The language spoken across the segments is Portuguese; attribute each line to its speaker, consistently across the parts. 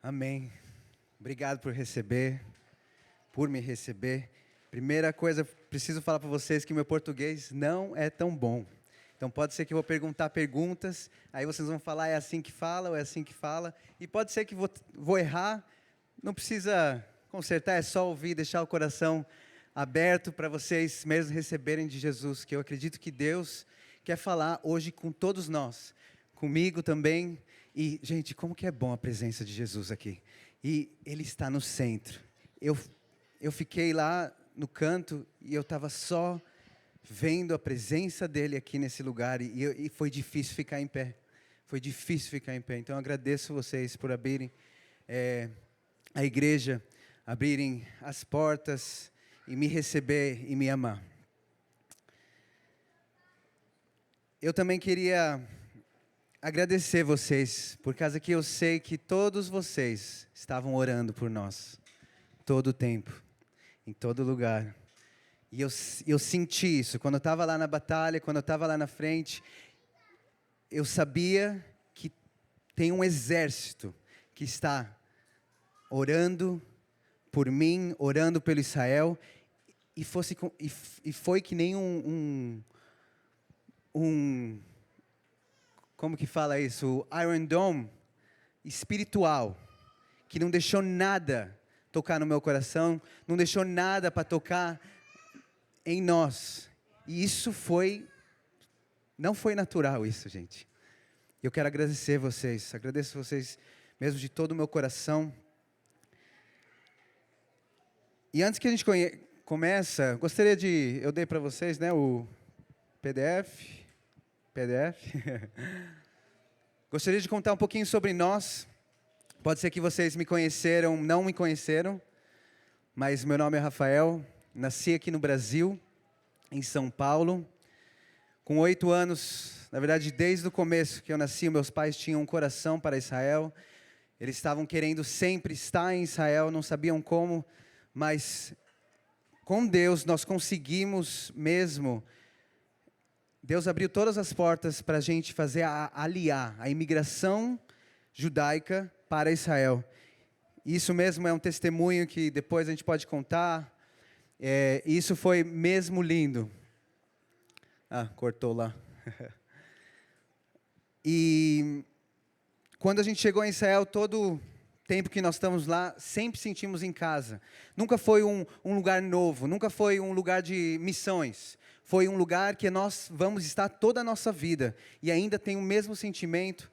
Speaker 1: Amém. Obrigado por me receber. Primeira coisa, preciso falar para vocês que meu português não é tão bom. Então pode ser que eu vou perguntar perguntas, aí vocês vão falar é assim que fala ou é assim que fala. E pode ser que vou errar, não precisa consertar, é só ouvir, deixar o coração aberto para vocês mesmos receberem de Jesus, que eu acredito que Deus quer falar hoje com todos nós, comigo também. E, gente, como que é bom a presença de Jesus aqui. E Ele está no centro. Eu fiquei lá no canto e eu estava só vendo a presença dEle aqui nesse lugar. E foi difícil ficar em pé. Foi difícil ficar em pé. Então, eu agradeço vocês por abrirem a igreja, abrirem as portas e me receber e me amar. Eu também queria agradecer vocês, por causa que eu sei que todos vocês estavam orando por nós, todo o tempo, em todo lugar. E eu senti isso, quando eu estava lá na batalha, quando eu estava lá na frente, eu sabia que tem um exército que está orando por mim, orando pelo Israel, e foi que nem como que fala isso? O Iron Dome espiritual, que não deixou nada tocar no meu coração, não deixou nada para tocar em nós. E isso não foi natural isso, gente. Eu quero agradecer vocês, agradeço vocês mesmo de todo o meu coração. E antes que a gente começa, eu dei para vocês, né, o PDF. Gostaria de contar um pouquinho sobre nós. Pode ser que vocês não me conheceram, mas meu nome é Rafael, nasci aqui no Brasil, em São Paulo. Com 8 anos, na verdade desde o começo que eu nasci, meus pais tinham um coração para Israel. Eles estavam querendo sempre estar em Israel, não sabiam como, mas com Deus nós conseguimos mesmo. Deus abriu todas as portas para a gente fazer aliar a imigração judaica para Israel. Isso mesmo é um testemunho que depois a gente pode contar. Isso foi mesmo lindo. Cortou lá. E quando a gente chegou em Israel, todo tempo que nós estamos lá, sempre sentimos em casa. Nunca foi um lugar novo, nunca foi um lugar de missões. Foi um lugar que nós vamos estar toda a nossa vida. E ainda tem o mesmo sentimento.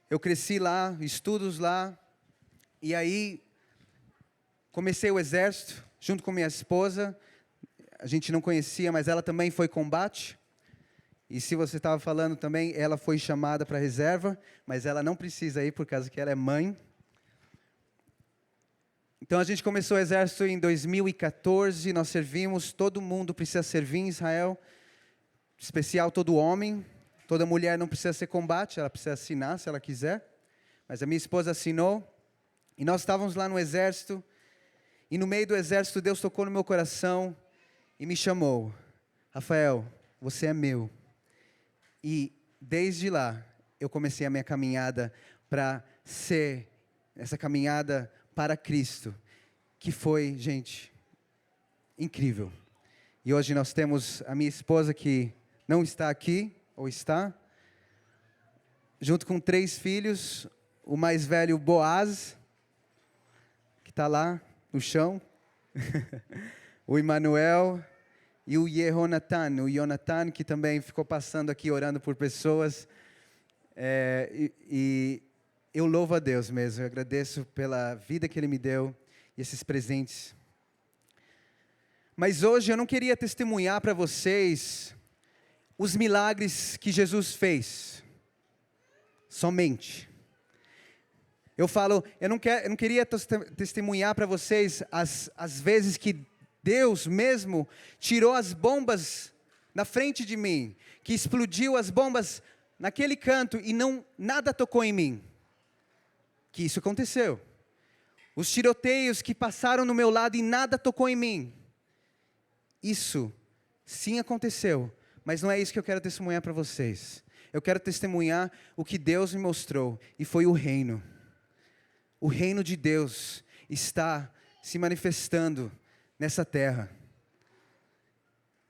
Speaker 1: Eu cresci lá, estudos lá. E aí, comecei o exército, junto com minha esposa. A gente não conhecia, mas ela também foi combate. E se você estava falando também, ela foi chamada para reserva. Mas ela não precisa ir, por causa que ela é mãe. Então a gente começou o exército em 2014, nós servimos, todo mundo precisa servir em Israel, especial todo homem, toda mulher não precisa ser combate, ela precisa assinar se ela quiser, mas a minha esposa assinou, e nós estávamos lá no exército, e no meio do exército Deus tocou no meu coração, e me chamou, Rafael, você é meu, e desde lá, eu comecei a minha caminhada para ser, essa caminhada para Cristo, que foi, gente, incrível. E hoje nós temos a minha esposa que não está aqui, ou está, junto com 3 filhos, o mais velho, Boaz, que está lá no chão, o Emanuel e o Jonathan, que também ficou passando aqui orando por pessoas, e eu louvo a Deus mesmo, eu agradeço pela vida que Ele me deu e esses presentes. Mas hoje eu não queria testemunhar para vocês os milagres que Jesus fez, somente. Eu não queria testemunhar para vocês as vezes que Deus mesmo tirou as bombas na frente de mim, que explodiu as bombas naquele canto e nada tocou em mim. Que isso aconteceu. Os tiroteios que passaram no meu lado e nada tocou em mim. Isso sim aconteceu, mas não é isso que eu quero testemunhar para vocês. Eu quero testemunhar o que Deus me mostrou, e foi o reino. o reino de Deus está se manifestando nessa terra.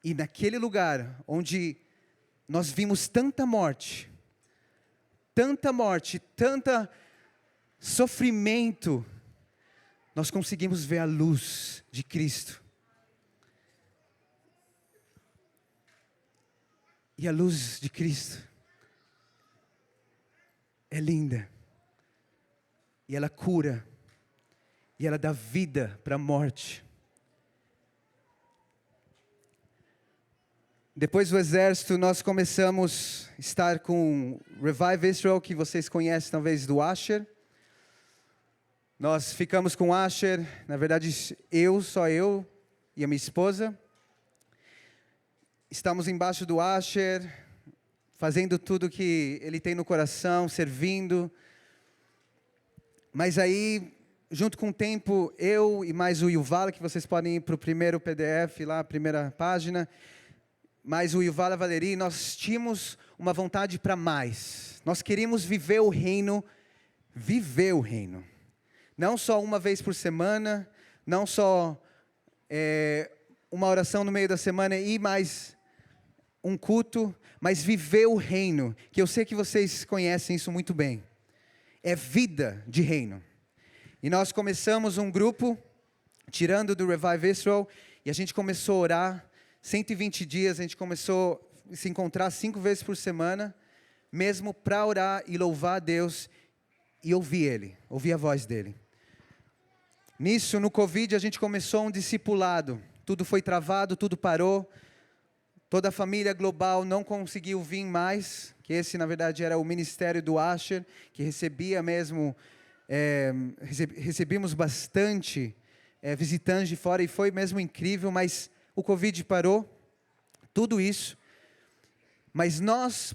Speaker 1: E naquele lugar onde nós vimos tanta morte, tanto sofrimento, nós conseguimos ver a luz de Cristo. E a luz de Cristo é linda. E ela cura. E ela dá vida para a morte. Depois do exército, nós começamos a estar com Revive Israel, que vocês conhecem talvez do Asher. Nós ficamos com o Asher, na verdade só eu e a minha esposa. Estamos embaixo do Asher, fazendo tudo que ele tem no coração, servindo. Mas aí, junto com o tempo, eu e mais o Yuval, que vocês podem ir para o primeiro PDF lá, a primeira página, mais o Yuval e a Valerie, nós tínhamos uma vontade para mais. Nós queríamos viver o reino. Não só uma vez por semana, não só uma oração no meio da semana e mais um culto, mas viver o reino, que eu sei que vocês conhecem isso muito bem. É vida de reino. E nós começamos um grupo, tirando do Revive Israel, e a gente começou a orar, 120 dias, a gente começou a se encontrar 5 vezes por semana, mesmo para orar e louvar a Deus, e ouvir a voz dEle. Nisso, no Covid, a gente começou um discipulado, tudo foi travado, tudo parou, toda a família global não conseguiu vir mais, que esse na verdade era o ministério do Asher, que recebia mesmo, recebemos bastante visitantes de fora, e foi mesmo incrível, mas o Covid parou, tudo isso. Mas nós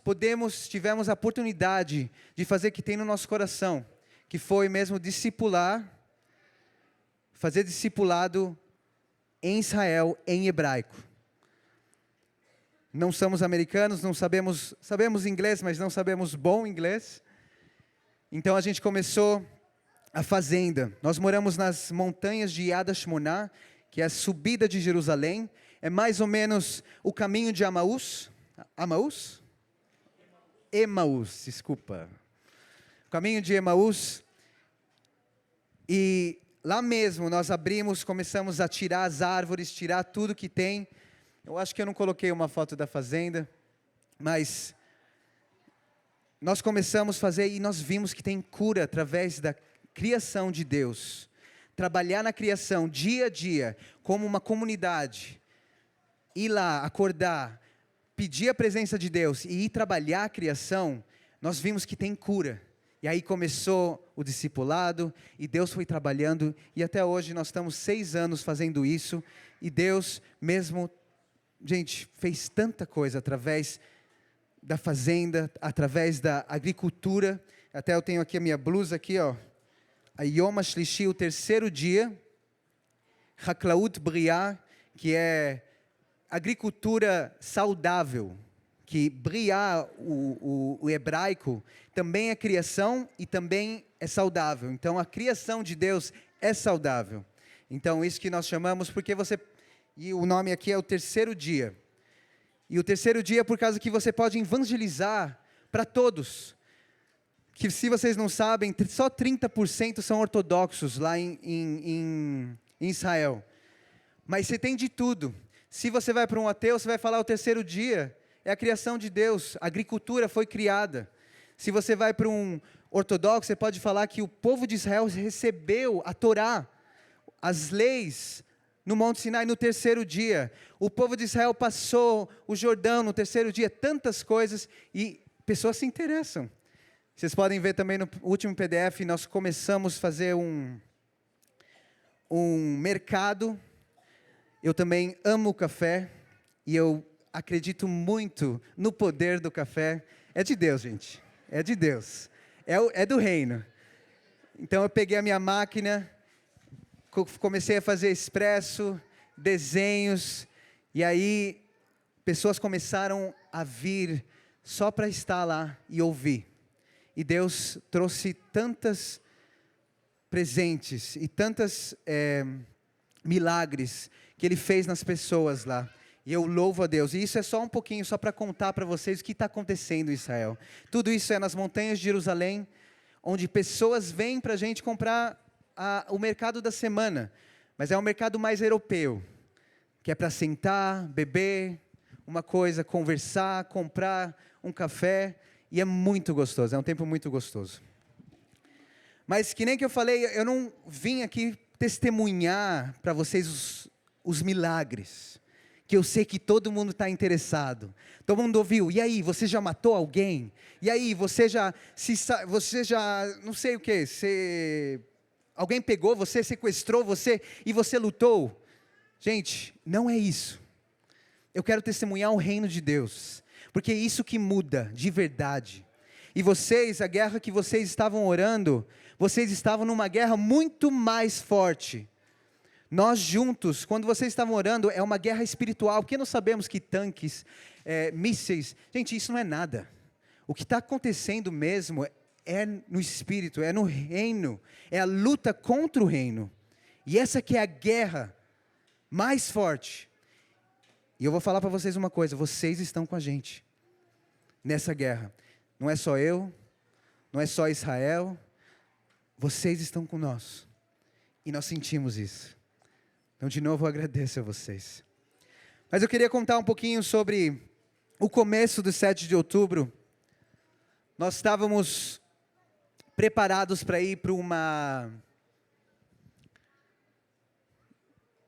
Speaker 1: tivemos a oportunidade de fazer o que tem no nosso coração, que foi mesmo fazer discipulado em Israel, em hebraico. Não somos americanos, não sabemos inglês, mas não sabemos bom inglês. Então a gente começou a fazenda. Nós moramos nas montanhas de Yad Hashmonah, que é a subida de Jerusalém. É mais ou menos o caminho de Emaús. Emaús, desculpa. O caminho de Emaús. E lá mesmo nós começamos a tirar as árvores, tirar tudo que tem. Eu acho que eu não coloquei uma foto da fazenda, mas nós começamos a fazer e nós vimos que tem cura através da criação de Deus. Trabalhar na criação dia a dia, como uma comunidade. Ir lá, acordar, pedir a presença de Deus e ir trabalhar a criação, nós vimos que tem cura. E aí começou o discipulado, e Deus foi trabalhando, e até hoje nós estamos 6 anos fazendo isso, e Deus mesmo, gente, fez tanta coisa através da fazenda, através da agricultura. Até eu tenho aqui a minha blusa aqui, ó. A Yom HaShlishi, o 3º dia, Haklaut Briah, que é agricultura saudável, que Briah, o hebraico, também é criação e também é saudável. Então a criação de Deus é saudável. Então isso que nós chamamos, e o nome aqui é o 3º dia. E o 3º dia é por causa que você pode evangelizar para todos. Que se vocês não sabem, só 30% são ortodoxos lá em Israel. Mas você tem de tudo. Se você vai para um ateu, você vai falar o 3º dia é a criação de Deus, a agricultura foi criada. Se você vai para um ortodoxo, você pode falar que o povo de Israel recebeu a Torá, as leis, no Monte Sinai no 3º dia. O povo de Israel passou o Jordão no 3º dia, tantas coisas, e pessoas se interessam. Vocês podem ver também no último PDF, nós começamos a fazer um mercado. Eu também amo café, e eu acredito muito no poder do café. É de Deus, gente, é de Deus, é do reino. Então eu peguei a minha máquina, comecei a fazer expresso, desenhos, e aí pessoas começaram a vir só para estar lá e ouvir. E Deus trouxe tantas presentes e tantos milagres que Ele fez nas pessoas lá. E eu louvo a Deus. E isso é só um pouquinho, só para contar para vocês o que está acontecendo em Israel. Tudo isso é nas montanhas de Jerusalém, onde pessoas vêm para a gente comprar o mercado da semana. Mas é um mercado mais europeu, que é para sentar, beber uma coisa, conversar, comprar um café. E é muito gostoso, é um tempo muito gostoso. Mas que nem que eu falei, eu não vim aqui testemunhar para vocês os milagres, que eu sei que todo mundo está interessado. Todo mundo ouviu, e aí, você já matou alguém? E aí, você já, não sei o que, alguém pegou você, sequestrou você, e você lutou? Gente, não é isso. Eu quero testemunhar o reino de Deus, porque é isso que muda, de verdade. E vocês, a guerra que vocês estavam orando, vocês estavam numa guerra muito mais forte. Nós juntos, quando vocês estavam orando, é uma guerra espiritual, porque nós sabemos que tanques, mísseis, gente, isso não é nada. O que está acontecendo mesmo é no espírito, é no reino, é a luta contra o reino. E essa que é a guerra mais forte. E eu vou falar para vocês uma coisa, vocês estão com a gente nessa guerra. Não é só eu, não é só Israel, vocês estão com nós. E nós sentimos isso. Então, de novo, eu agradeço a vocês. Mas eu queria contar um pouquinho sobre o começo do 7 de outubro. Nós estávamos preparados para ir para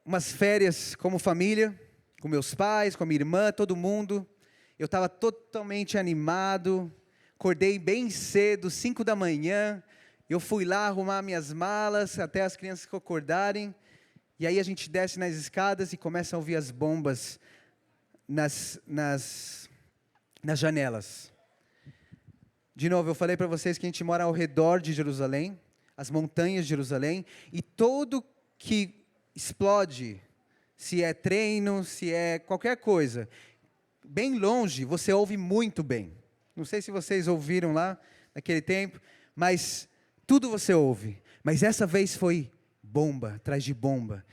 Speaker 1: umas férias como família, com meus pais, com a minha irmã, todo mundo. Eu estava totalmente animado, acordei bem cedo, 5 da manhã. Eu fui lá arrumar minhas malas, até as crianças que acordarem. E aí a gente desce nas escadas e começa a ouvir as bombas nas janelas. De novo, eu falei para vocês que a gente mora ao redor de Jerusalém, as montanhas de Jerusalém, e tudo que explode, se é treino, se é qualquer coisa, bem longe, você ouve muito bem. Não sei se vocês ouviram lá naquele tempo, mas tudo você ouve. Mas essa vez foi bomba, atrás de bomba.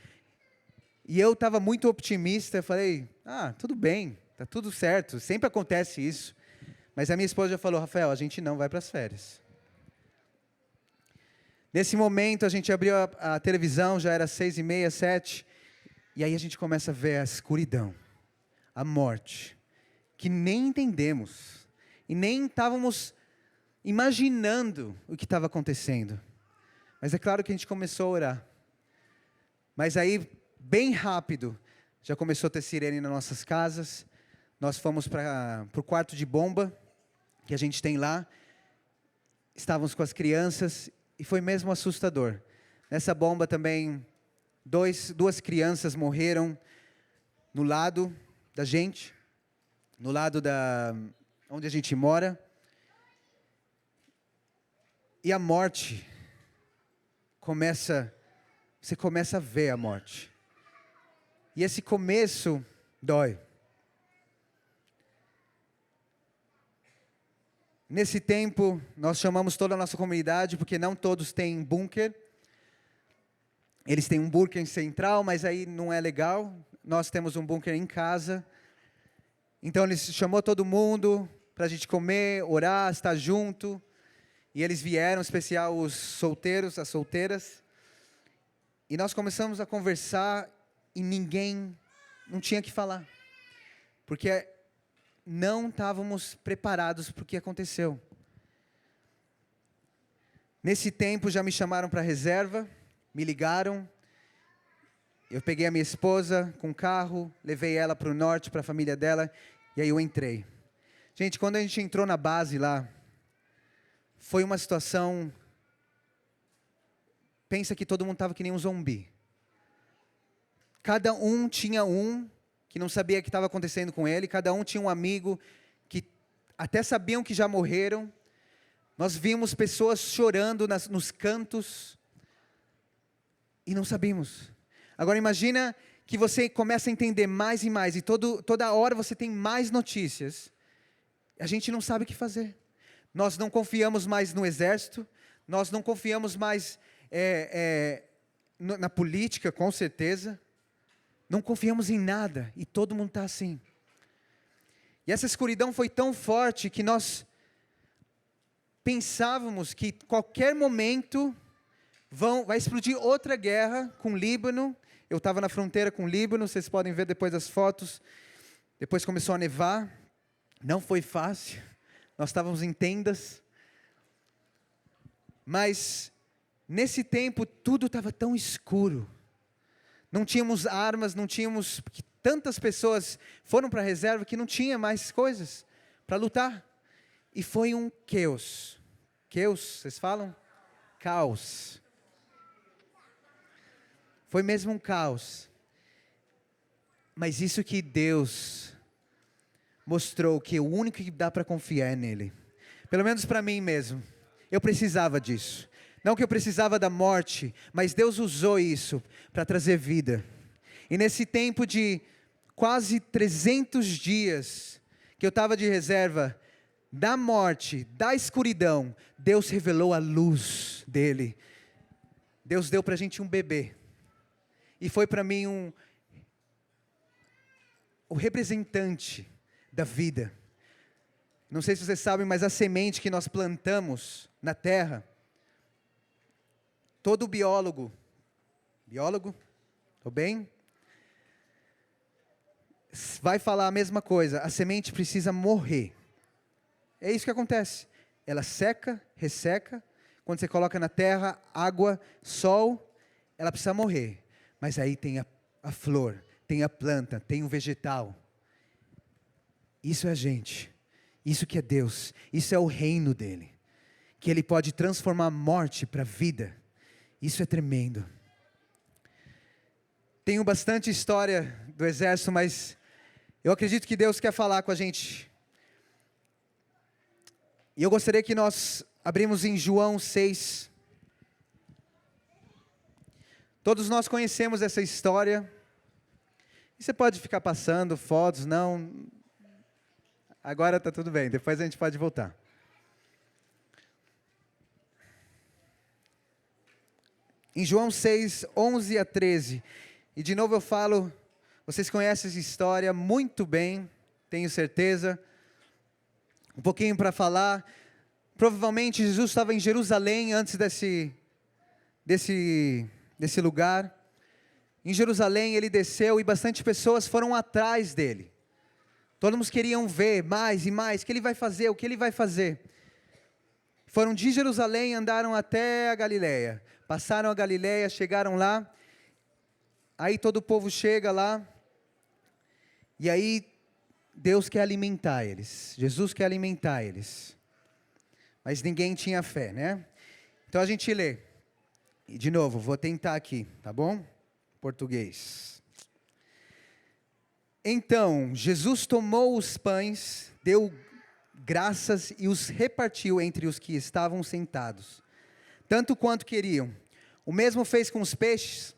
Speaker 1: E eu estava muito otimista, falei, tudo bem, está tudo certo, sempre acontece isso. Mas a minha esposa já falou, Rafael, a gente não vai para as férias. Nesse momento a gente abriu a televisão, já era 6:30, 7, e aí a gente começa a ver a escuridão, a morte, que nem entendemos, e nem estávamos imaginando o que estava acontecendo. Mas é claro que a gente começou a orar. Mas aí, bem rápido, já começou a ter sirene nas nossas casas. Nós fomos para o quarto de bomba, que a gente tem lá. Estávamos com as crianças, e foi mesmo assustador. Nessa bomba também, duas crianças morreram no lado da gente, no lado onde a gente mora. E a morte você começa a ver a morte. E esse começo dói. Nesse tempo, nós chamamos toda a nossa comunidade, porque não todos têm bunker. Eles têm um bunker central, mas aí não é legal. Nós temos um bunker em casa. Então, ele chamou todo mundo para a gente comer, orar, estar junto. E eles vieram, em especial os solteiros, as solteiras. E nós começamos a conversar e ninguém, não tinha o que falar. Porque não estávamos preparados para o que aconteceu. Nesse tempo já me chamaram para a reserva, me ligaram. Eu peguei a minha esposa com o carro, levei ela para o norte, para a família dela, e aí eu entrei. Gente, quando a gente entrou na base lá, foi uma situação, pensa que todo mundo estava que nem um zumbi. Cada um tinha que não sabia o que estava acontecendo com ele, cada um tinha um amigo que até sabiam que já morreram. Nós vimos pessoas chorando nos cantos e não sabíamos. Agora imagina que você começa a entender mais e mais, e toda hora você tem mais notícias. A gente não sabe o que fazer. Nós não confiamos mais no exército, nós não confiamos mais na política, com certeza. Não confiamos em nada e todo mundo está assim. E essa escuridão foi tão forte que nós pensávamos que qualquer momento vai explodir outra guerra com o Líbano. Eu estava na fronteira com o Líbano, vocês podem ver depois as fotos. Depois começou a nevar, não foi fácil, nós estávamos em tendas. Mas nesse tempo tudo estava tão escuro. Não tínhamos armas, não tínhamos... Tantas pessoas foram para a reserva que não tinha mais coisas para lutar. E foi um caos. Caos, vocês falam? Caos. Foi mesmo um caos. Mas isso que Deus mostrou que o único que dá para confiar é nele. Pelo menos para mim mesmo. Eu precisava disso. Não que eu precisava da morte, mas Deus usou isso para trazer vida. E nesse tempo de quase 300 dias que eu estava de reserva, da morte, da escuridão, Deus revelou a luz dele. Deus deu para a gente um bebê. E foi para mim o representante da vida. Não sei se vocês sabem, mas a semente que nós plantamos na terra, todo biólogo, estou bem? Vai falar a mesma coisa, a semente precisa morrer. É isso que acontece. Ela seca, resseca, quando você coloca na terra, água, sol, ela precisa morrer. Mas aí tem a flor, tem a planta, tem o vegetal. Isso é a gente, isso que é Deus, isso é o reino dele. Que ele pode transformar a morte para a vida. Isso é tremendo. Tenho bastante história do exército, mas eu acredito que Deus quer falar com a gente. E eu gostaria que nós abrimos em João 6. Todos nós conhecemos essa história. E você pode ficar passando fotos, não. Agora está tudo bem, depois a gente pode voltar. Em João 6, 11 a 13. E de novo eu falo, vocês conhecem essa história muito bem, tenho certeza. Um pouquinho para falar. Provavelmente Jesus estava em Jerusalém antes desse lugar. Em Jerusalém ele desceu e bastante pessoas foram atrás dele. Todos queriam ver mais e mais, o que ele vai fazer, o que ele vai fazer. Foram de Jerusalém, andaram até a Galileia. Passaram a Galileia, chegaram lá. Aí todo o povo chega lá. E aí Deus quer alimentar eles. Jesus quer alimentar eles. Mas ninguém tinha fé, né? Então a gente lê. E de novo, vou tentar aqui, tá bom? Português. Então, Jesus tomou os pães, deu graças e os repartiu entre os que estavam sentados, tanto quanto queriam. O mesmo fez com os peixes.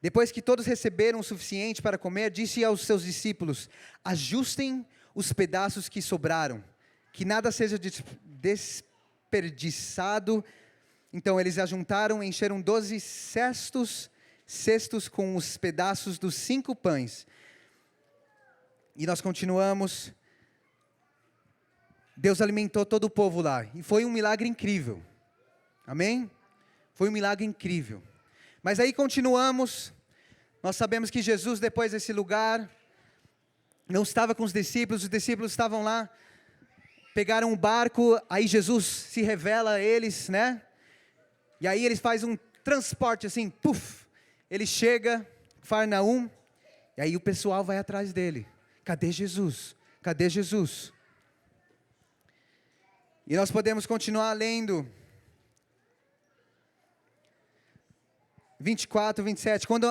Speaker 1: Depois que todos receberam o suficiente para comer, disse aos seus discípulos: ajustem os pedaços que sobraram, que nada seja desperdiçado. Então eles ajuntaram, encheram 12 cestos com os pedaços dos 5 pães. E nós continuamos. Deus alimentou todo o povo lá. E foi um milagre incrível. Amém? Foi um milagre incrível. Mas aí continuamos. Nós sabemos que Jesus, depois desse lugar, não estava com os discípulos estavam lá. Pegaram um barco, aí Jesus se revela a eles, né? E aí eles fazem um transporte assim, puf. Ele chega, Farnaum, e aí o pessoal vai atrás dele. Cadê Jesus? Cadê Jesus? E nós podemos continuar lendo. 24, 27. Quando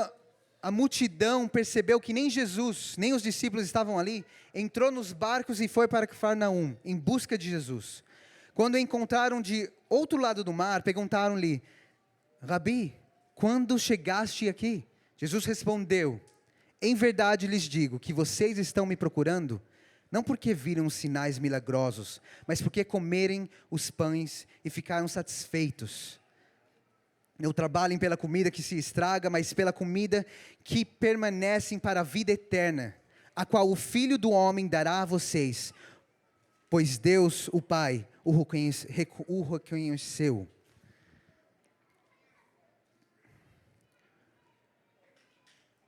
Speaker 1: a multidão percebeu que nem Jesus, nem os discípulos estavam ali, entrou nos barcos e foi para Cafarnaum, em busca de Jesus. Quando o encontraram de outro lado do mar, perguntaram-lhe: Rabi, quando chegaste aqui? Jesus respondeu: em verdade lhes digo que vocês estão me procurando, não porque viram sinais milagrosos, mas porque comerem os pães e ficaram satisfeitos. não trabalhem pela comida que se estraga, mas pela comida que permanece para a vida eterna, a qual o Filho do Homem dará a vocês, pois Deus, o Pai, o reconheceu.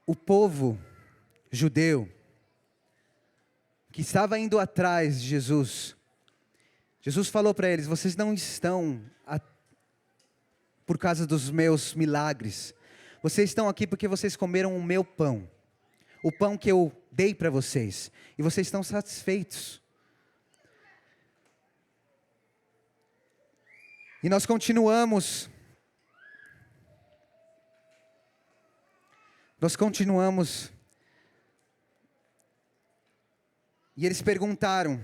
Speaker 1: O povo judeu, que estava indo atrás de Jesus, Jesus falou para eles: vocês não estão por causa dos meus milagres, vocês estão aqui porque vocês comeram o meu pão, o pão que eu dei para vocês, e vocês estão satisfeitos. E nós continuamos, e eles perguntaram: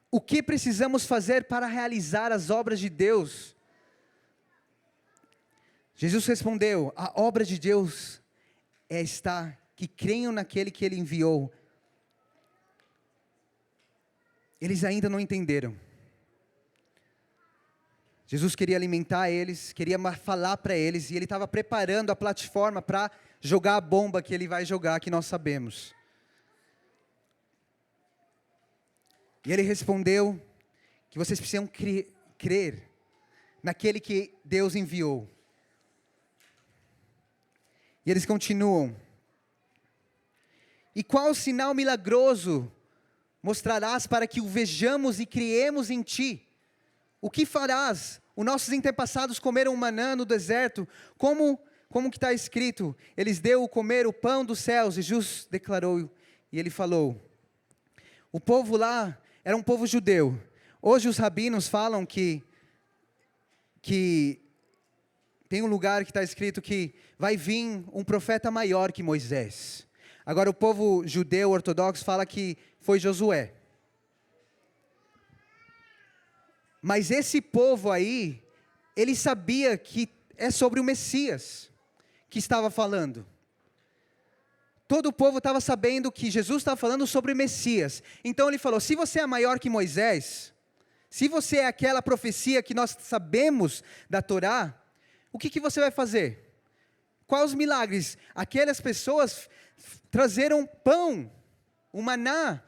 Speaker 1: o que precisamos fazer para realizar as obras de Deus? Jesus respondeu: a obra de Deus é que creiam naquele que Ele enviou. Eles ainda não entenderam. Jesus queria alimentar eles, queria falar para eles, e Ele estava preparando a plataforma para jogar a bomba que Ele vai jogar, que nós sabemos. E Ele respondeu que vocês precisam crer naquele que Deus enviou. E eles continuam: e qual sinal milagroso mostrarás para que o vejamos e criemos em ti? O que farás? Os nossos antepassados comeram maná no deserto, como que está escrito, eles deu comer o pão dos céus. E Jesus declarou, e Ele falou, o povo lá era um povo judeu. Hoje os rabinos falam que tem um lugar que está escrito que vai vir um profeta maior que Moisés. Agora o povo judeu ortodoxo fala que foi Josué. Mas esse povo aí, ele sabia que é sobre o Messias que estava falando. Todo o povo estava sabendo que Jesus estava falando sobre o Messias. Então ele falou, se você é maior que Moisés, se você é aquela profecia que nós sabemos da Torá, o que você vai fazer? Quais os milagres? Aquelas pessoas trazeram pão, o maná.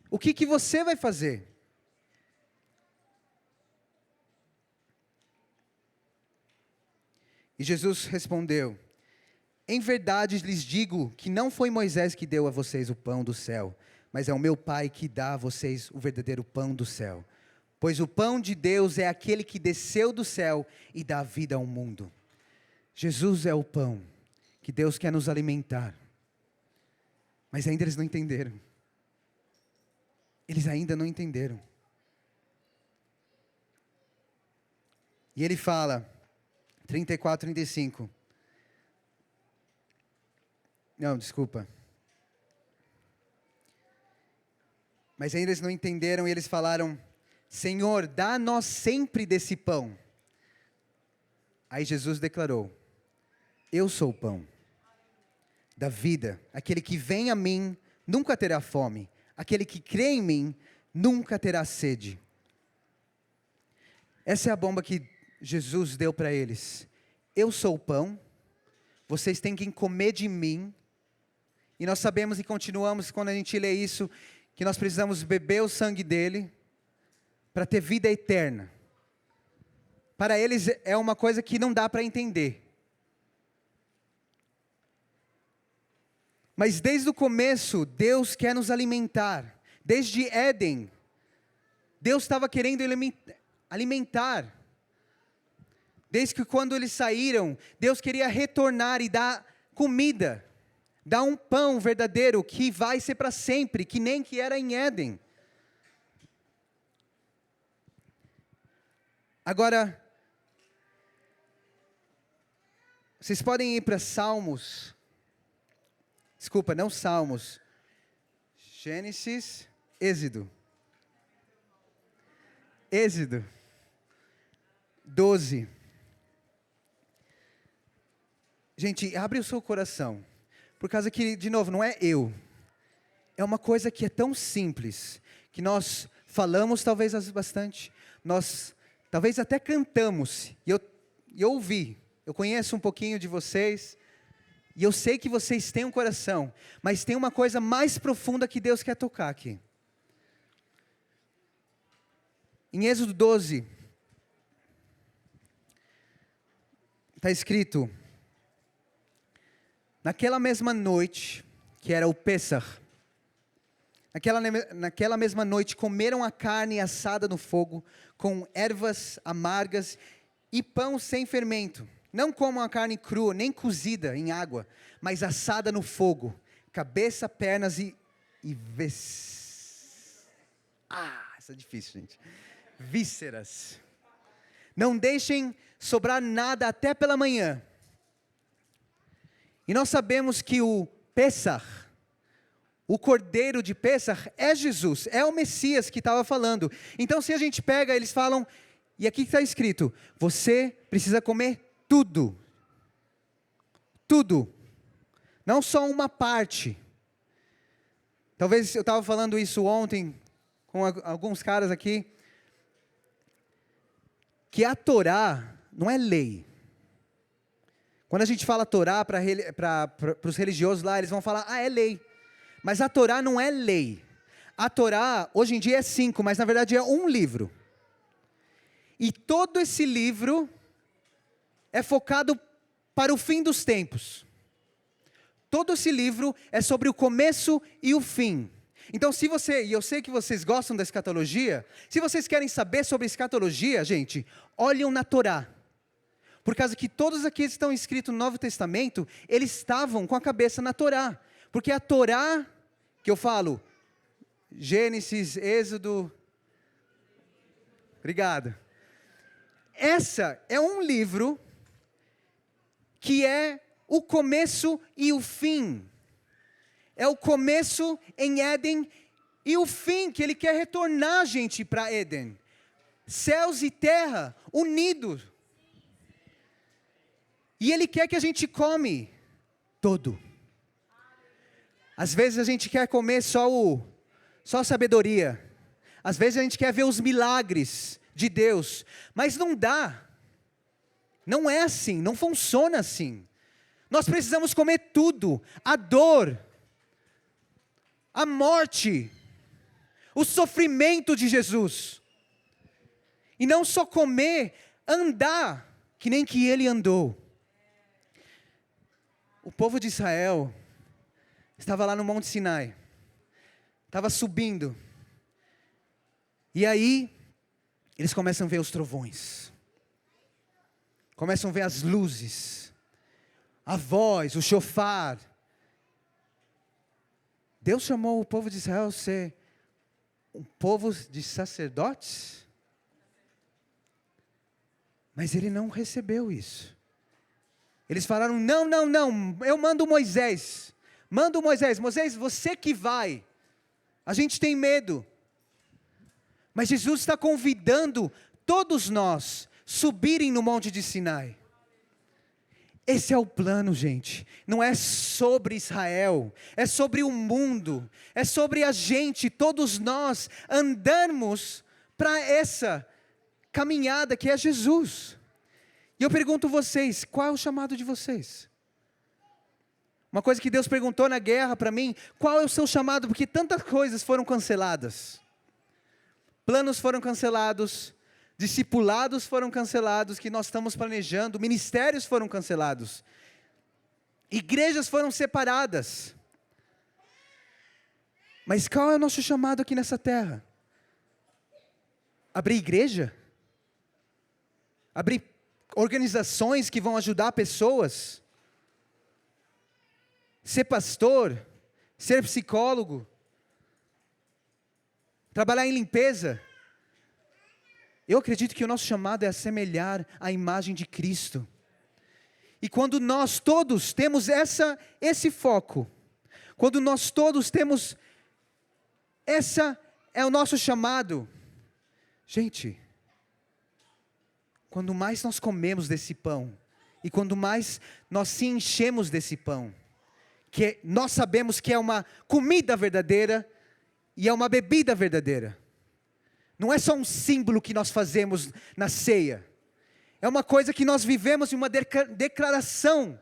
Speaker 1: O que você vai fazer? E Jesus respondeu, em verdade lhes digo que não foi Moisés que deu a vocês o pão do céu, mas é o meu Pai que dá a vocês o verdadeiro pão do céu. Pois o pão de Deus é aquele que desceu do céu e dá vida ao mundo. Jesus é o pão que Deus quer nos alimentar. Mas ainda eles não entenderam. Eles ainda não entenderam. E ele fala, 34, 35. Não, desculpa. Mas ainda eles não entenderam e eles falaram, Senhor, dá-nos sempre desse pão. Aí Jesus declarou, eu sou o pão da vida. Aquele que vem a mim nunca terá fome. Aquele que crê em mim nunca terá sede. Essa é a bomba que Jesus deu para eles. Eu sou o pão. Vocês têm que comer de mim. E nós sabemos e continuamos, quando a gente lê isso, que nós precisamos beber o sangue dele para ter vida eterna. Para eles é uma coisa que não dá para entender. Mas desde o começo, Deus quer nos alimentar. Desde Éden, Deus estava querendo alimentar. Desde que quando eles saíram, Deus queria retornar e dar comida. Dar um pão verdadeiro que vai ser para sempre, que nem que era em Éden. Agora, vocês podem ir para Salmos. Desculpa, não Salmos. Gênesis, Êxodo. Êxodo 12. Gente, abre o seu coração. Por causa que, de novo, não é eu. É uma coisa que é tão simples, que nós falamos talvez bastante, nós talvez até cantamos. E e eu ouvi, eu conheço um pouquinho de vocês, e eu sei que vocês têm um coração, mas tem uma coisa mais profunda que Deus quer tocar aqui. Em Êxodo 12, está escrito: naquela mesma noite, que era o Pêssar, naquela mesma noite comeram a carne assada no fogo, com ervas amargas e pão sem fermento. Não comam a carne crua, nem cozida em água, mas assada no fogo, cabeça, pernas e essa é difícil, gente. Vísceras. Não deixem sobrar nada até pela manhã. E nós sabemos que o Pêssar, o cordeiro de Pêssar, é Jesus, é o Messias que estava falando. Então se a gente pega, eles falam, e aqui está escrito, você precisa comer tudo. Tudo. Não só uma parte. Talvez eu estava falando isso ontem com alguns caras aqui, que a Torá não é lei. Quando a gente fala Torá para os religiosos lá, eles vão falar, é lei. Mas a Torá não é lei. A Torá, hoje em dia é 5, mas na verdade é um livro. E todo esse livro é focado para o fim dos tempos. Todo esse livro é sobre o começo e o fim. Então e eu sei que vocês gostam da escatologia, se vocês querem saber sobre escatologia, gente, olhem na Torá. Por causa que todos aqueles que estão escritos no Novo Testamento, eles estavam com a cabeça na Torá. Porque a Torá, que eu falo, Gênesis, Êxodo, obrigado. Essa é um livro que é o começo e o fim. É o começo em Éden e o fim que ele quer retornar a gente para Éden. Céus e terra unidos. E ele quer que a gente come todo. Às vezes a gente quer comer só a sabedoria. Às vezes a gente quer ver os milagres de Deus. Mas não dá. Não é assim, não funciona assim. Nós precisamos comer tudo. A dor, a morte, o sofrimento de Jesus. E não só comer, andar, que nem que ele andou. O povo de Israel estava lá no Monte Sinai, estava subindo, e aí, eles começam a ver os trovões, começam a ver as luzes, a voz, o shofar. Deus chamou o povo de Israel a ser um povo de sacerdotes, mas ele não recebeu isso. Eles falaram, não, eu mando Moisés, Moisés, você que vai, a gente tem medo. Mas Jesus está convidando todos nós subirem no Monte de Sinai. Esse é o plano, gente, não é sobre Israel, é sobre o mundo, é sobre a gente, todos nós, andarmos para essa caminhada que é Jesus. E eu pergunto a vocês, qual é o chamado de vocês? Uma coisa que Deus perguntou na guerra para mim, qual é o seu chamado? Porque tantas coisas foram canceladas. Planos foram cancelados, discipulados foram cancelados, que nós estamos planejando, ministérios foram cancelados. Igrejas foram separadas. Mas qual é o nosso chamado aqui nessa terra? Abrir igreja? Abrir organizações que vão ajudar pessoas, ser pastor, ser psicólogo, trabalhar em limpeza. Eu acredito que o nosso chamado é assemelhar a imagem de Cristo. E quando nós todos temos esse foco, quando nós todos temos, essa é o nosso chamado. Gente, quando mais nós comemos desse pão, e quando mais nós se enchemos desse pão, que nós sabemos que é uma comida verdadeira, e é uma bebida verdadeira. Não é só um símbolo que nós fazemos na ceia, é uma coisa que nós vivemos em uma declaração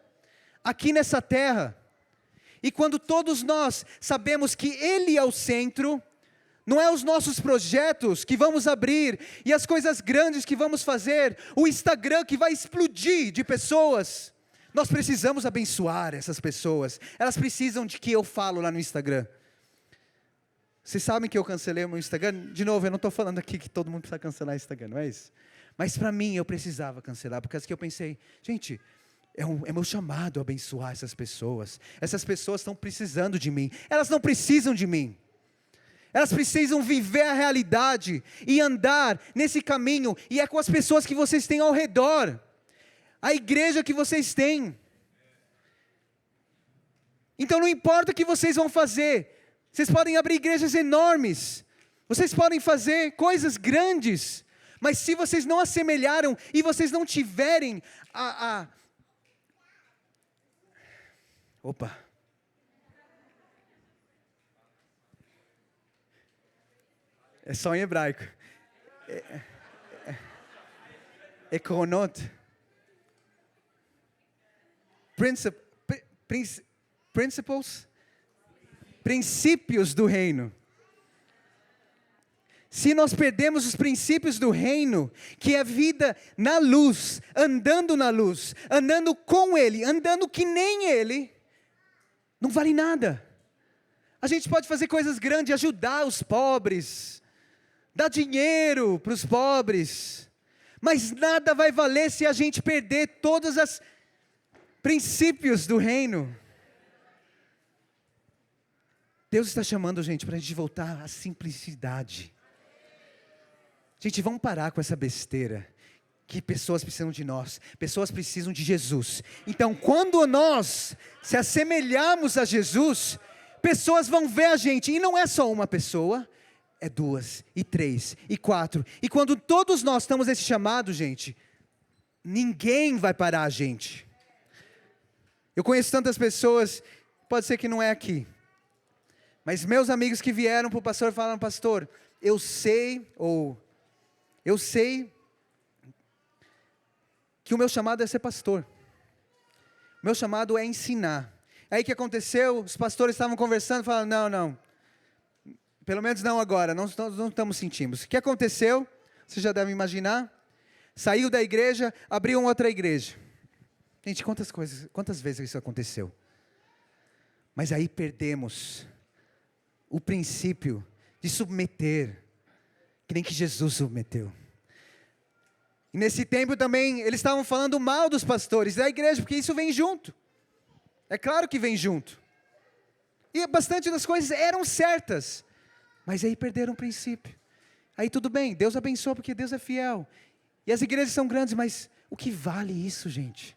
Speaker 1: aqui nessa terra. E quando todos nós sabemos que Ele é o centro, não é os nossos projetos que vamos abrir, e as coisas grandes que vamos fazer, o Instagram que vai explodir de pessoas, nós precisamos abençoar essas pessoas, elas precisam de que eu falo lá no Instagram. Vocês sabem que eu cancelei o meu Instagram? De novo, eu não estou falando aqui que todo mundo precisa cancelar o Instagram, não é isso? Mas para mim eu precisava cancelar, porque eu pensei, gente, é meu chamado abençoar essas pessoas estão precisando de mim, elas não precisam de mim. Elas precisam viver a realidade e andar nesse caminho, e é com as pessoas que vocês têm ao redor, a igreja que vocês têm. Então não importa o que vocês vão fazer, vocês podem abrir igrejas enormes, vocês podem fazer coisas grandes, mas se vocês não assemelharam e vocês não tiverem Opa! É só em hebraico. Ekonot. Principles. Princípios do reino. Se nós perdemos os princípios do reino, que é vida na luz, andando com Ele, andando que nem Ele, não vale nada. A gente pode fazer coisas grandes, ajudar os pobres, dar dinheiro para os pobres, mas nada vai valer se a gente perder todos os princípios do reino. Deus está chamando a gente para a gente voltar à simplicidade. Gente, vamos parar com essa besteira, que pessoas precisam de nós, pessoas precisam de Jesus. Então, quando nós se assemelharmos a Jesus, pessoas vão ver a gente, e não é só uma pessoa, é 2, e 3, e 4, e quando todos nós estamos nesse chamado, gente, ninguém vai parar a gente. Eu conheço tantas pessoas, pode ser que não é aqui, mas meus amigos que vieram para o pastor falaram, pastor, eu sei que o meu chamado é ser pastor, o meu chamado é ensinar. Aí o que aconteceu? Os pastores estavam conversando, falaram, não, pelo menos não agora, não estamos sentindo. O que aconteceu? Você já deve imaginar. Saiu da igreja, abriu outra igreja. Gente, quantas vezes isso aconteceu? Mas aí perdemos o princípio de submeter, que nem que Jesus submeteu. E nesse tempo também, eles estavam falando mal dos pastores da igreja, porque isso vem junto. É claro que vem junto. E bastante das coisas eram certas, mas aí perderam o princípio. Aí tudo bem, Deus abençoa porque Deus é fiel. E as igrejas são grandes, mas o que vale isso, gente?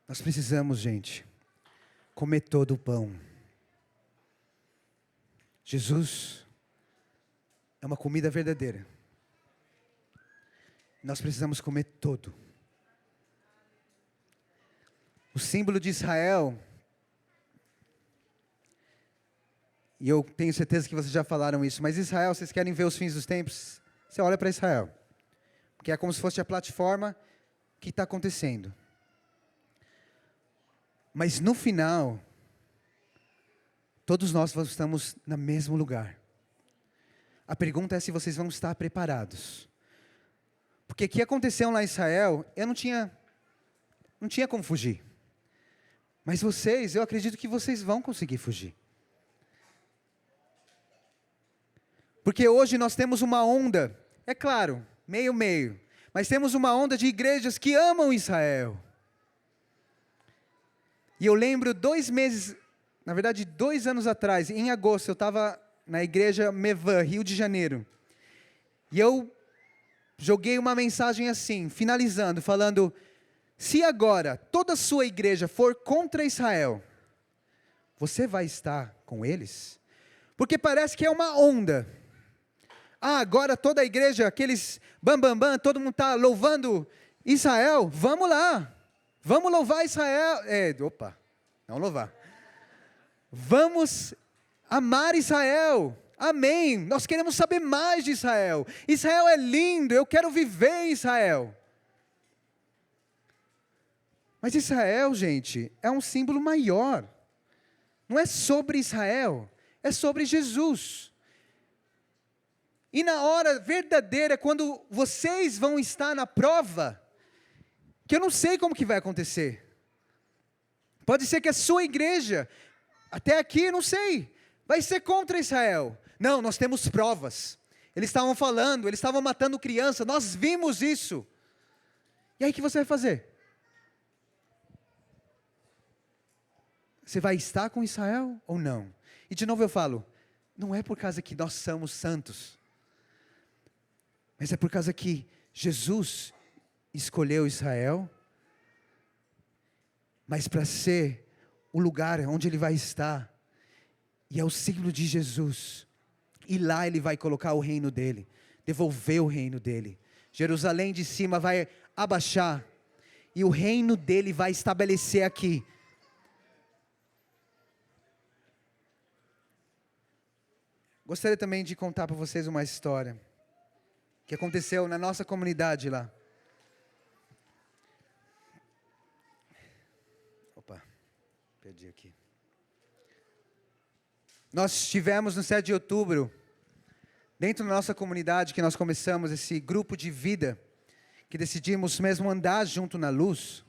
Speaker 1: Nós precisamos, gente, comer todo o pão. Jesus é uma comida verdadeira. Nós precisamos comer todo. O símbolo de Israel, e eu tenho certeza que vocês já falaram isso, mas Israel, vocês querem ver os fins dos tempos? Você olha para Israel, porque é como se fosse a plataforma que está acontecendo. Mas no final, todos nós estamos no mesmo lugar. A pergunta é se vocês vão estar preparados. Porque o que aconteceu lá em Israel, eu não tinha como fugir. Mas vocês, eu acredito que vocês vão conseguir fugir. Porque hoje nós temos uma onda, é claro, meio, mas temos uma onda de igrejas que amam Israel. E eu lembro 2 anos atrás, em agosto, eu estava na igreja Mevan, Rio de Janeiro. E eu joguei uma mensagem assim, finalizando, falando, se agora toda a sua igreja for contra Israel, você vai estar com eles? Porque parece que é uma onda. Agora toda a igreja, aqueles bam, todo mundo está louvando Israel, vamos lá. Vamos louvar Israel. Não louvar. Vamos amar Israel. Amém. Nós queremos saber mais de Israel. Israel é lindo, eu quero viver em Israel. Mas Israel, gente, é um símbolo maior. Não é sobre Israel, é sobre Jesus. E na hora verdadeira, quando vocês vão estar na prova, que eu não sei como que vai acontecer. Pode ser que a sua igreja, até aqui, não sei, vai ser contra Israel. Não, nós temos provas. Eles estavam falando, eles estavam matando criança, nós vimos isso. E aí o que você vai fazer? Você vai estar com Israel ou não? E de novo eu falo, não é por causa que nós somos santos, mas é por causa que Jesus escolheu Israel, mas para ser o lugar onde Ele vai estar, e é o símbolo de Jesus, e lá Ele vai colocar o reino dEle, devolver o reino dEle. Jerusalém de cima vai abaixar, e o reino dEle vai estabelecer aqui. Gostaria também de contar para vocês uma história que aconteceu na nossa comunidade lá. Perdi aqui. Nós estivemos no 7 de outubro, dentro da nossa comunidade, que nós começamos esse grupo de vida, que decidimos mesmo andar junto na luz.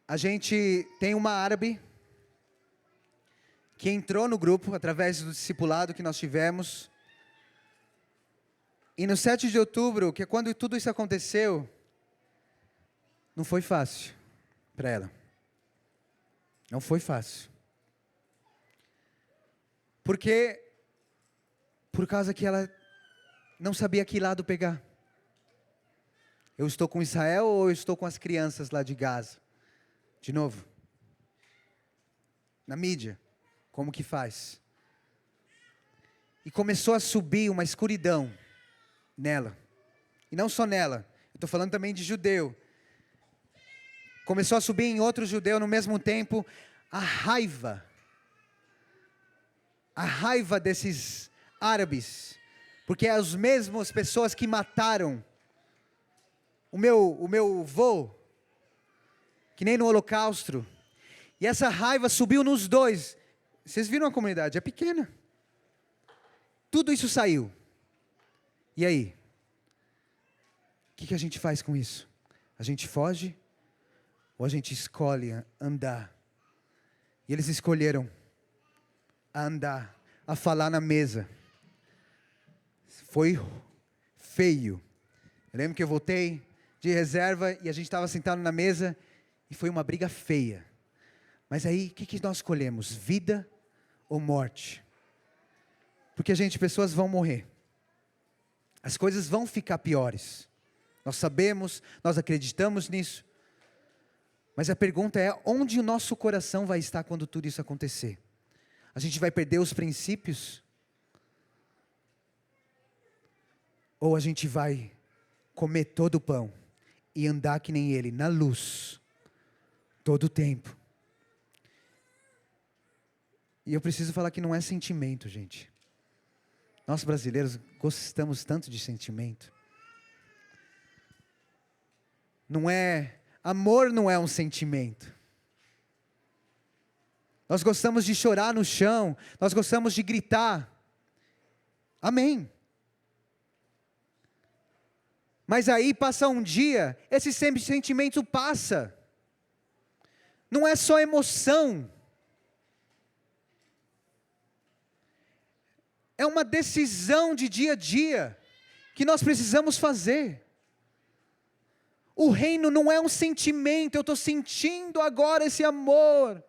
Speaker 1: A gente tem uma árabe que entrou no grupo através do discipulado que nós tivemos. E no 7 de outubro, que é quando tudo isso aconteceu, não foi fácil para ela. Não foi fácil. Por causa que ela não sabia que lado pegar. Eu estou com Israel ou eu estou com as crianças lá de Gaza? De novo. Na mídia. Como que faz? E começou a subir uma escuridão nela. E não só nela. Eu estou falando também de judeu. Começou a subir em outro judeu no mesmo tempo. A raiva desses árabes. Porque é as mesmas pessoas que mataram o meu vô. Que nem no Holocausto. E essa raiva subiu nos dois. Vocês viram a comunidade, é pequena. Tudo isso saiu. E aí? O que a gente faz com isso? A gente foge? Ou a gente escolhe andar? E eles escolheram a andar, a falar na mesa. Foi feio. Eu lembro que eu voltei de reserva e a gente estava sentado na mesa e foi uma briga feia. Mas aí, o que nós escolhemos? Vida ou morte? Porque, gente, pessoas vão morrer. As coisas vão ficar piores. Nós sabemos, nós acreditamos nisso. Mas a pergunta é, onde o nosso coração vai estar quando tudo isso acontecer? A gente vai perder os princípios? Ou a gente vai comer todo o pão e andar que nem Ele, na luz, todo o tempo? E eu preciso falar que não é sentimento, gente. Nós brasileiros gostamos tanto de sentimento. Amor não é um sentimento. Nós gostamos de chorar no chão, nós gostamos de gritar. Amém. Mas aí passa um dia, esse sentimento passa. Não é só emoção. É uma decisão de dia a dia, que nós precisamos fazer. O reino não é um sentimento, eu estou sentindo agora esse amor,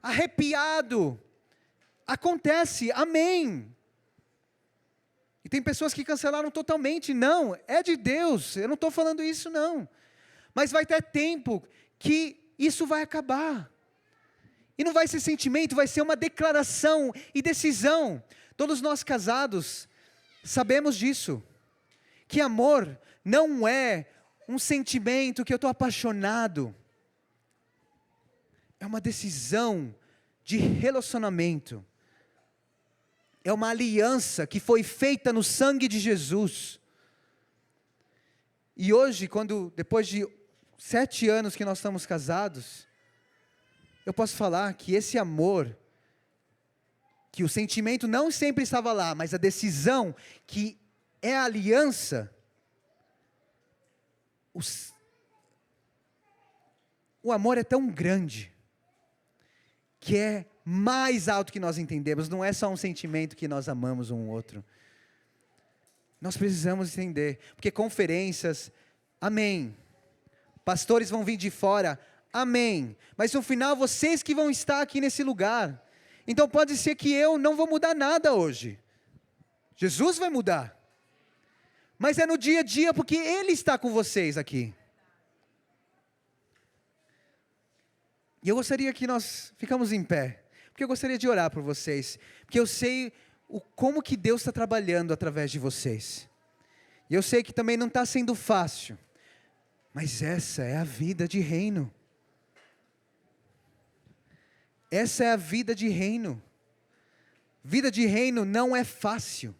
Speaker 1: arrepiado. Acontece, amém. E tem pessoas que cancelaram totalmente, não, é de Deus, eu não estou falando isso não. Mas vai ter tempo que isso vai acabar. E não vai ser sentimento, vai ser uma declaração e decisão. Todos nós casados sabemos disso, que amor não é um sentimento que eu estou apaixonado. É uma decisão de relacionamento. É uma aliança que foi feita no sangue de Jesus. E hoje, depois de 7 anos que nós estamos casados, eu posso falar que esse amor, que o sentimento não sempre estava lá, mas a decisão, que é a aliança, o amor é tão grande, que é mais alto que nós entendemos, não é só um sentimento que nós amamos um outro. Nós precisamos entender, porque conferências, amém. Pastores vão vir de fora, amém. Mas no final, vocês que vão estar aqui nesse lugar. Então pode ser que eu não vou mudar nada hoje. Jesus vai mudar. Mas é no dia a dia, porque Ele está com vocês aqui. E eu gostaria que nós ficamos em pé, porque eu gostaria de orar por vocês, porque eu sei como que Deus está trabalhando através de vocês. E eu sei que também não está sendo fácil, mas essa é a vida de reino. Essa é a vida de reino. Vida de reino não é fácil.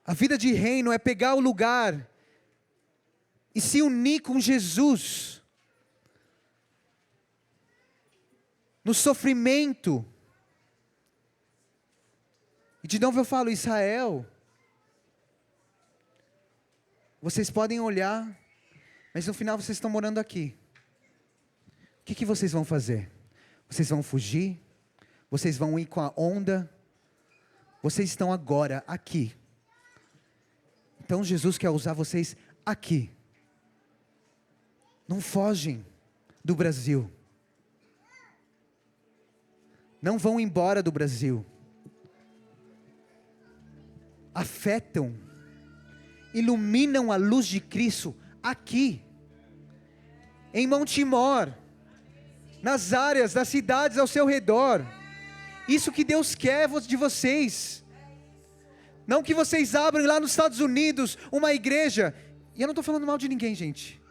Speaker 1: A vida de reino é pegar o lugar e se unir com Jesus no sofrimento. E de novo eu falo, Israel, vocês podem olhar, mas no final vocês estão morando aqui. O que vocês vão fazer? Vocês vão fugir? Vocês vão ir com a onda? Vocês estão agora aqui. Então Jesus quer usar vocês aqui. Não fogem do Brasil. Não vão embora do Brasil. Afetam, iluminam a luz de Cristo aqui, em Montemor, nas áreas, das cidades ao seu redor. Isso que Deus quer de vocês. Não que vocês abram lá nos Estados Unidos uma igreja. E eu não estou falando mal de ninguém, gente.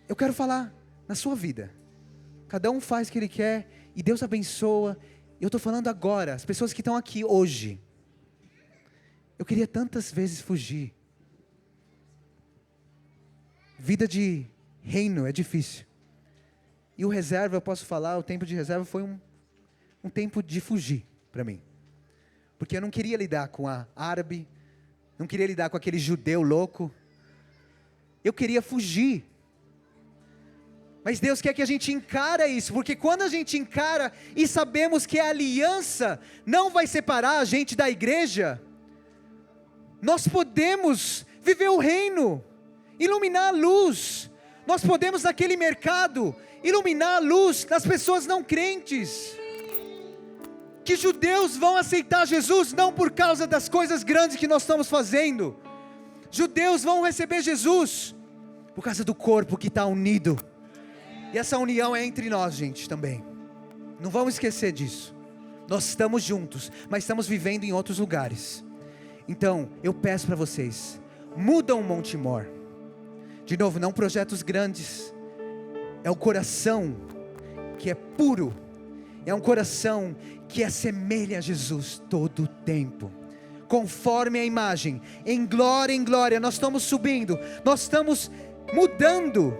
Speaker 1: Eu quero falar na sua vida. Cada um faz o que ele quer e Deus abençoa. Eu estou falando agora, as pessoas que estão aqui hoje. Eu queria tantas vezes fugir. Vida de reino é difícil. E o reserva, eu posso falar, o tempo de reserva foi um tempo de fugir para mim. Porque eu não queria lidar com a árabe, não queria lidar com aquele judeu louco. Eu queria fugir. Mas Deus quer que a gente encara isso, porque quando a gente encara e sabemos que a aliança não vai separar a gente da igreja, nós podemos viver o reino, iluminar a luz. Nós podemos naquele mercado iluminar a luz das pessoas não crentes. Que judeus vão aceitar Jesus não por causa das coisas grandes que nós estamos fazendo. Judeus vão receber Jesus por causa do corpo que está unido. E essa união é entre nós, gente, também. Não vamos esquecer disso. Nós estamos juntos, mas estamos vivendo em outros lugares. Então, eu peço para vocês, mudam Montemor. De novo, não projetos grandes. É o coração que é puro. É um coração que assemelha a Jesus todo o tempo. Conforme a imagem, em glória, nós estamos subindo. Nós estamos mudando.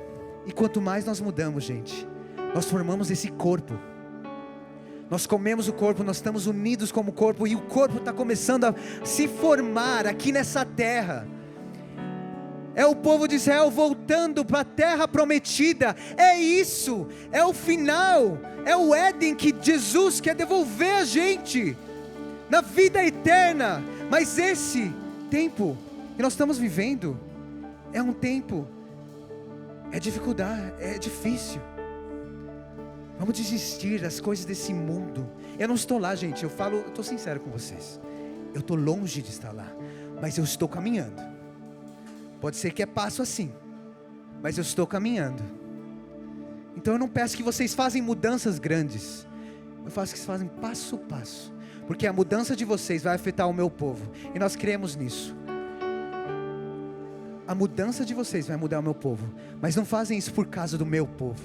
Speaker 1: E quanto mais nós mudamos, gente, nós formamos esse corpo. Nós comemos o corpo, nós estamos unidos como corpo. E o corpo está começando a se formar aqui nessa terra. É o povo de Israel voltando para a terra prometida. É isso, é o final. É o Éden que Jesus quer devolver a gente na vida eterna. Mas esse tempo que nós estamos vivendo é um tempo, é dificuldade, é difícil. Vamos desistir das coisas desse mundo. Eu não estou lá, gente, eu estou sincero com vocês. Eu estou longe de estar lá, mas eu estou caminhando. Pode ser que é passo assim, mas eu estou caminhando. Então eu não peço que vocês façam mudanças grandes. Eu faço que vocês façam passo a passo. porque a mudança de vocês vai afetar o meu povo, e nós cremos nisso. A mudança de vocês vai mudar o meu povo, mas não fazem isso por causa do meu povo,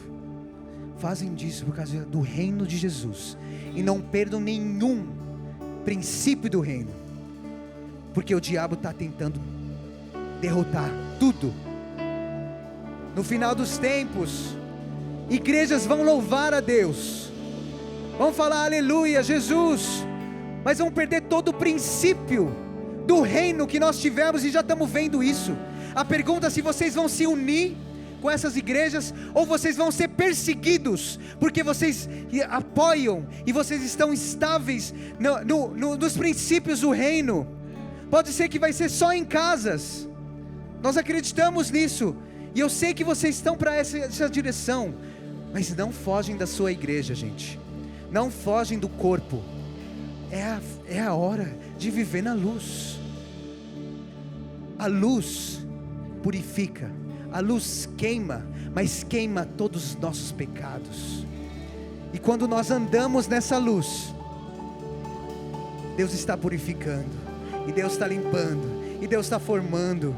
Speaker 1: fazem disso por causa do reino de Jesus, e não perdam nenhum princípio do reino, porque o diabo está tentando derrotar tudo. No final dos tempos, igrejas vão louvar a Deus, vão falar aleluia, Jesus, mas vão perder todo o princípio do reino que nós tivemos, e já estamos vendo isso. A pergunta é se vocês vão se unir com essas igrejas, ou vocês vão ser perseguidos, porque vocês apoiam, e vocês estão estáveis nos princípios do reino. Pode ser que vai ser só em casas, nós acreditamos nisso, e eu sei que vocês estão para essa direção, mas não fogem da sua igreja, gente, não fogem do corpo, é a hora de viver na luz. A luz purifica, a luz queima, mas queima todos os nossos pecados, e quando nós andamos nessa luz, Deus está purificando, e Deus está limpando, e Deus está formando.